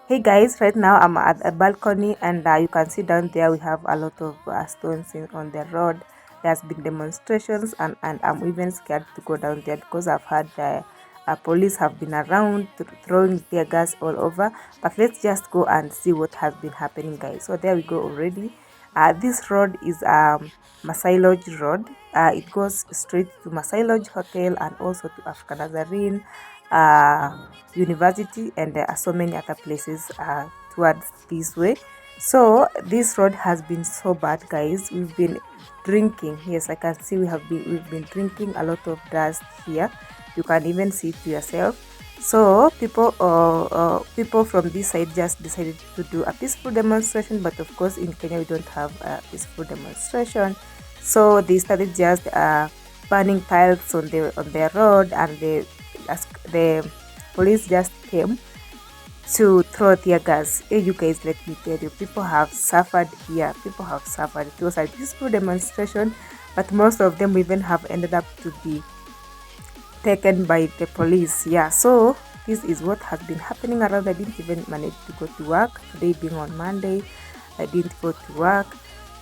Hey guys, right now I'm at a balcony and you can see down there we have a lot of stones on the road. There's been demonstrations and I'm even scared to go down there because I've heard police have been around throwing tear gas all over. But let's just go and see what has been happening, guys. So there we go already. This road is Masai Lodge Road. It goes straight to Masai Lodge Hotel and also to African Nazarene University, and there are so many other places towards this way. So this road has been so bad, guys. We've been drinking. Yes, I can see we've been drinking a lot of dust here. You can even see it yourself. So people from this side just decided to do a peaceful demonstration, but of course in Kenya we don't have a peaceful demonstration. So they started just burning tiles on their road, and the police just came to throw tear gas. Hey, you guys, let me tell you, people have suffered here. People have suffered. It was a peaceful demonstration, but most of them even have ended up to be taken by the police. Yeah, so this is what has been happening around. I didn't even manage to go to work today, being on Monday. I didn't go to work.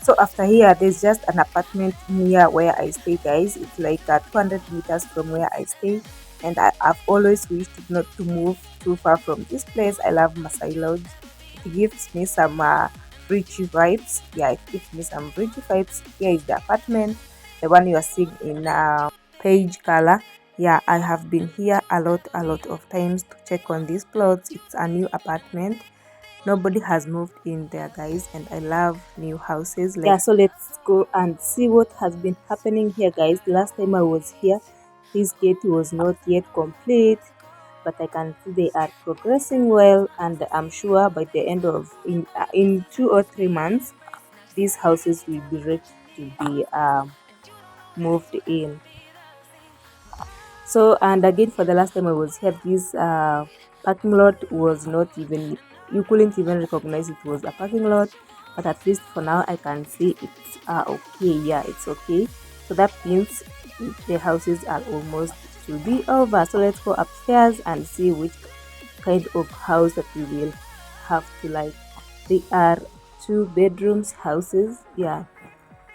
So after here, there's just an apartment near where I stay, guys. It's like 200 meters from where I stay, and I've always wished not to move too far from this place. I love Masai Lodge. It gives me some rich vibes. Yeah, it gives me some rich vibes. Here is the apartment, the one you are seeing in page color. Yeah, I have been here a lot of times to check on these plots. It's a new apartment. Nobody has moved in there, guys, and I love new houses. Yeah, so let's go and see what has been happening here, guys. Last time I was here, this gate was not yet complete, but I can see they are progressing well, and I'm sure by the end of in 2 or 3 months these houses will be ready to be moved in. So, and again, for the last time I was here, this parking lot was not even, you couldn't even recognize it was a parking lot, but at least for now I can see it's okay. Yeah, it's okay. So that means the houses are almost to be over. So let's go upstairs and see which kind of house that we will have to like. They are 2 bedrooms houses. Yeah,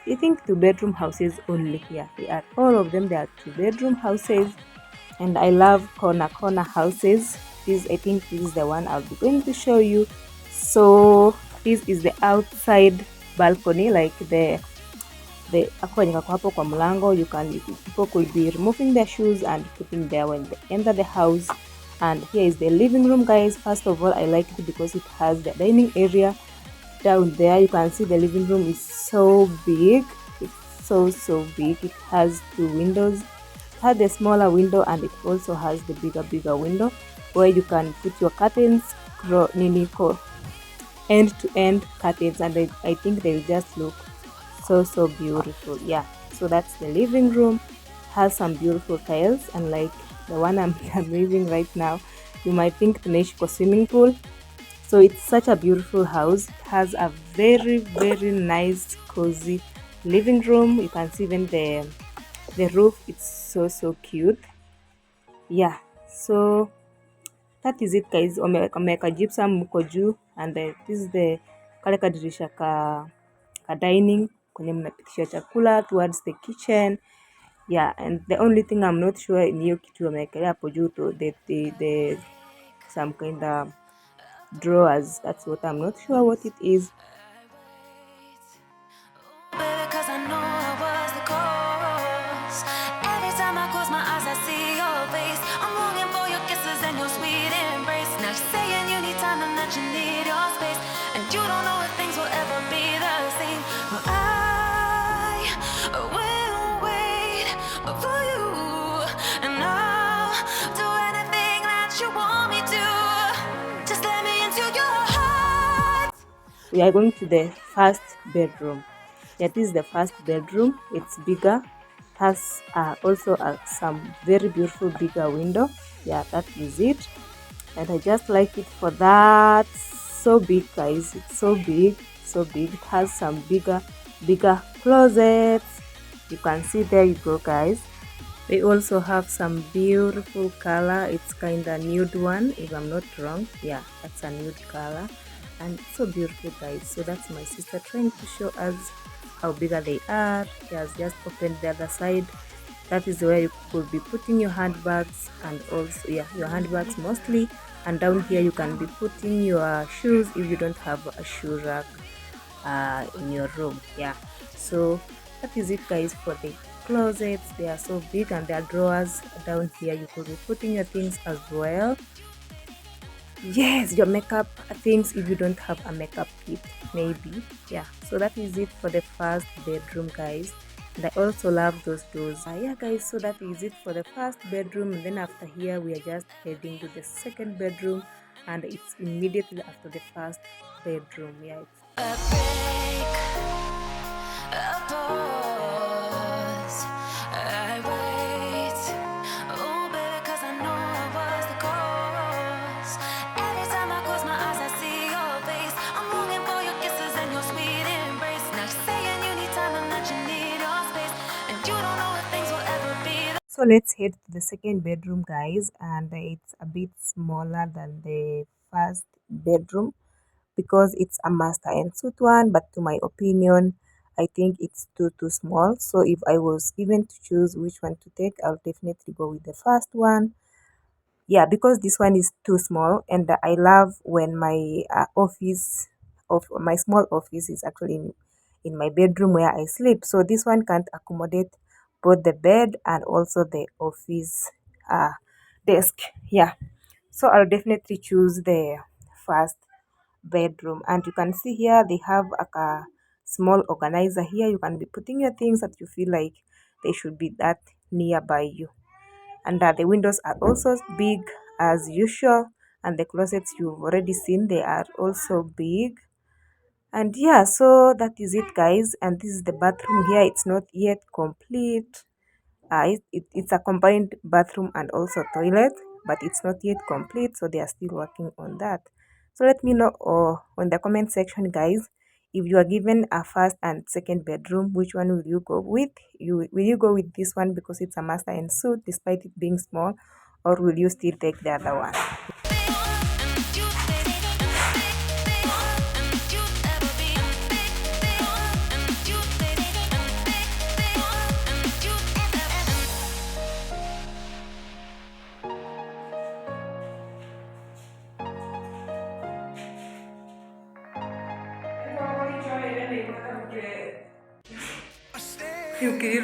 you think 2 bedroom houses only here? They are all of them. They are 2 bedroom houses, and I love corner houses. I think this is the one I'll be going to show you. So this is the outside balcony, like the hapo kwa mlango. People could be removing their shoes and putting there when they enter the house. And here is the living room, guys. First of all, I like it because it has the dining area down there. You can see the living room is so big. It's so big. It has 2 windows. It has the smaller window, and it also has the bigger window where you can put your curtains, end to end curtains, and I think they'll just look so beautiful. Yeah, so that's the living room. Has some beautiful tiles, and like the one I'm using right now, you might think tunaishi swimming pool. So it's such a beautiful house. It has a very nice cozy living room. You can see even the roof. It's so cute. Yeah, so that is it, guys. Wameweka gypsum huko juu, and this is the kale kadirisha ka dining kwenye mnapitisha chakula towards the kitchen. Yeah, and the only thing I'm not sure ni hiyo kitu wamewekelea hapo juu to the some kind of drawers. That's what I'm not sure what it is. We are going to the first bedroom. Yeah, this is the first bedroom. It's bigger. It has also some very beautiful bigger window. Yeah, that is it. And I just like it for that. So big, guys. It's so big. It has some bigger closets. You can see, there you go, guys. They also have some beautiful color. It's kind of nude one, if I'm not wrong. Yeah, that's a nude color, and it's so beautiful, guys. So that's my sister trying to show us how bigger they are. She has just opened the other side. That is where you could be putting your handbags, and also, yeah, your handbags mostly. And down here you can be putting your shoes if you don't have a shoe rack in your room. Yeah, so that is it, guys, for the closets. They are so big, and there are drawers down here. You could be putting your things as well. Yes, your makeup things if you don't have a makeup kit, maybe. Yeah, so that is it for the first bedroom, guys. And I also love those doors. Yeah, guys, so that is it for the first bedroom. And then after here we are just heading to the second bedroom, and it's immediately after the first bedroom. Yeah, so let's head to the second bedroom, guys, and it's a bit smaller than the first bedroom because it's a master and suite one, but to my opinion, I think it's too small. So if I was given to choose which one to take, I'll definitely go with the first one. Yeah, because this one is too small, and I love when my office of my small office is actually in my bedroom where I sleep. So this one can't accommodate both the bed and also the office uh, desk. Yeah, so I'll definitely choose the first bedroom. And you can see here they have a small organizer here. You can be putting your things that you feel like they should be that nearby you. And the windows are also big as usual, and the closets you've already seen, they are also big. And yeah, so that is it, guys, and this is the bathroom here. It's not yet complete. It's a combined bathroom and also toilet, but it's not yet complete, so they are still working on that. So let me know on the comment section, guys, if you are given a first and second bedroom, which one will you go with? Will you go with this one because it's a master and suite despite it being small, or will you still take the other one?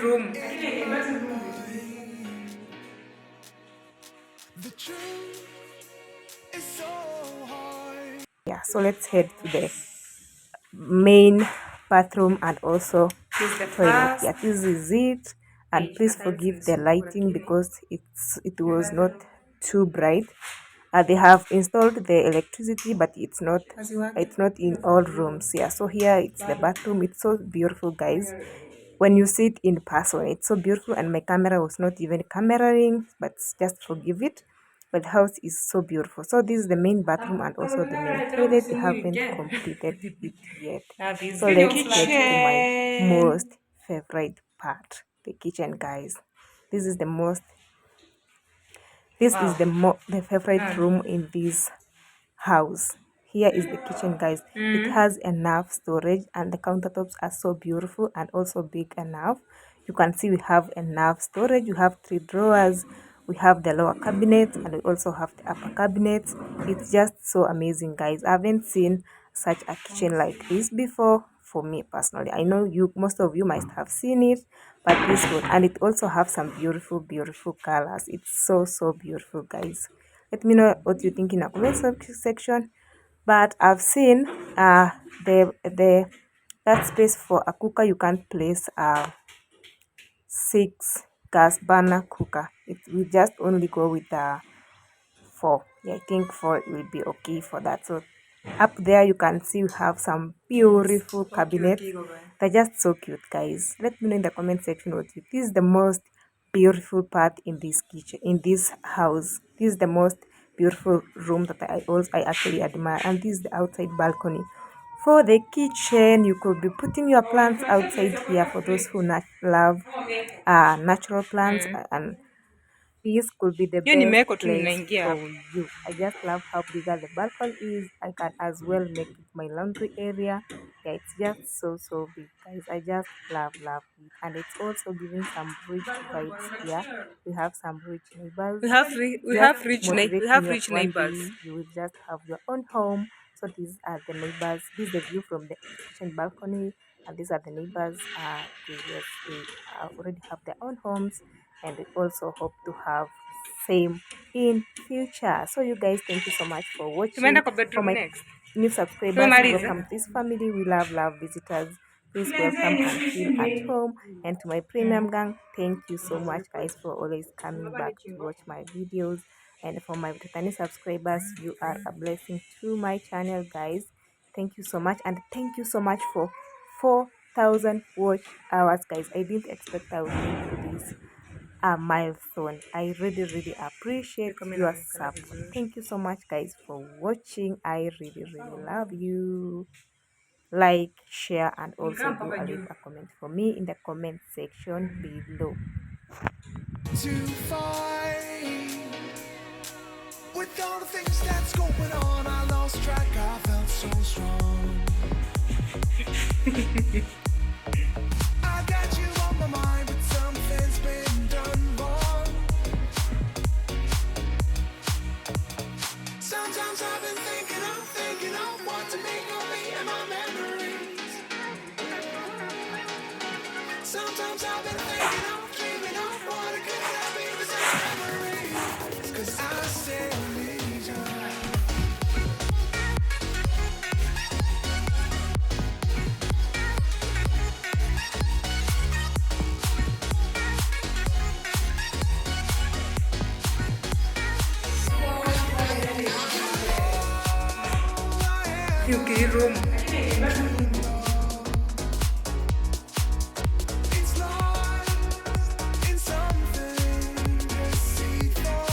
Room. Yeah, so let's head to the main bathroom and also toilet. Yeah, this is it. And please forgive the lighting because it was not too bright. They have installed the electricity, but it's not in all rooms. Yeah, so here it's the bathroom. It's so beautiful, guys. When you see it in person, it's so beautiful, and my camera was not even cameraing, but just forgive it. But the house is so beautiful. So this is the main bathroom and also the main toilet. They haven't completed it yet. So let's get to my most favorite part, the kitchen, guys. This is the most the favorite room in this house. Here is the kitchen, guys. It has enough storage, and the countertops are so beautiful and also big enough. You can see we have enough storage. You have 3 drawers. We have the lower cabinet, and we also have the upper cabinet. It's just so amazing, guys. I haven't seen such a kitchen like this before. For me personally, I know most of you must have seen it, but this one, and it also have some beautiful colors. It's so beautiful, guys. Let me know what you think in the comment section. But I've seen the that space for a cooker. You can't place a 6 gas burner cooker. It will just only go with a 4. Yeah, I think 4 will be okay for that. So up there you can see we have some beautiful cabinets. They're just so cute, guys. Let me know in the comment section what you think. This is the most beautiful part in this kitchen, in this house. This is the most beautiful room that I actually admire, and this is the outside balcony For the kitchen, you could be putting your plants outside here for those who love natural plants, and this could be the Hiyo best nimeweka tu place ninaingia for hapa. you. I just love how bigger the balcony is. I can as well make it my laundry area. Yeah, it's just so big, guys. I just love it, and it's also giving some rich vibes here. We have some rich neighbors. Just We motivating have you that rich one neighbors. day you will just have your own home. So these are the neighbors. This is the view from the kitchen balcony, and these are the neighbors. Yes, they already have their own homes, and we also hope to have same in future. So you guys, thank you so much for Tumeenda watching. kwa For bedroom my next. new subscribers, Tumemaliza. welcome to this family. We love visitors. Please welcome and feel at home. And to my premium gang, thank you so much, guys, for always coming back to watch my videos. And for my returning subscribers, you are a blessing to my channel, guys. Thank you so much, and thank you so much for 4,000 watch hours, guys. I didn't expect I would get to this a milestone. I really appreciate your support. Thank you so much, guys, for watching. I really love you. Like, share, and also do leave a comment for me in the comment section below. To fight with all the things that's going on, I lost track. I felt so strong. I got you on my mind, but something's been done wrong. Sometimes I've been thinking of what to make of me and my memories. Sometimes I've been dreaming of what it could have been with such memories. 'Cause I still need you. Yuki room. It's lost in something deceitful.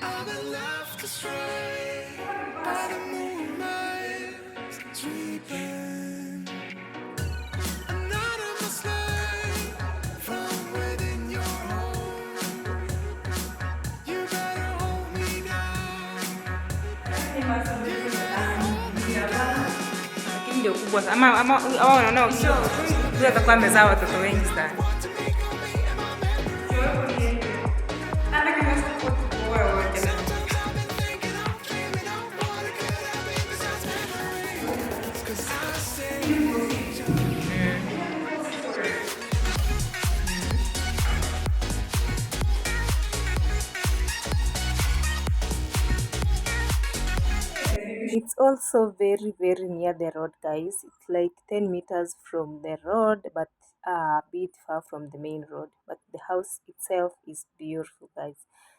I've been left astray by the moonlight sweeping. Another mistake from within your home. You better hold me now. Lakini ndio kubwa sana. Ama wanaona ukio. Huyu atakuwa amezaa watoto wengi sana. Hata kama sio kwa wote. It's also very near the road, guys. It's like 10 meters from the road, but a bit far from the main road. But the house itself is beautiful, guys.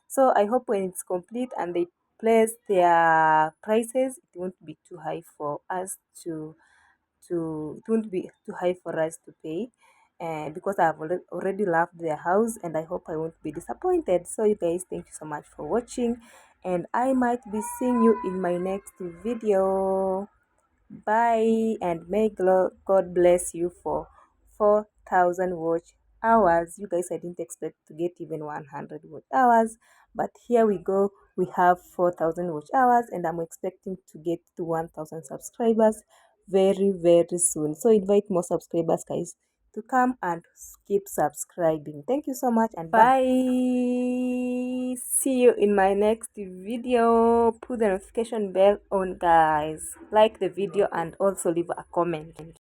So I hope when it's complete and they place their prices, it won't be too high for us it won't be too high for us to pay, because I've already loved their house, and I hope I won't be disappointed. So you guys, thank you so much for watching, and I might be seeing you in my next video. Bye, and may God bless you for 4,000 watch hours. You guys, I didn't expect to get even 100 watch hours, but here we go. We have 4,000 watch hours, and I'm expecting to get to 1,000 subscribers very soon. So invite more subscribers, guys, to come and keep subscribing. Thank you so much, and bye. See you in my next video. Put the notification bell on, guys. Like the video and also leave a comment.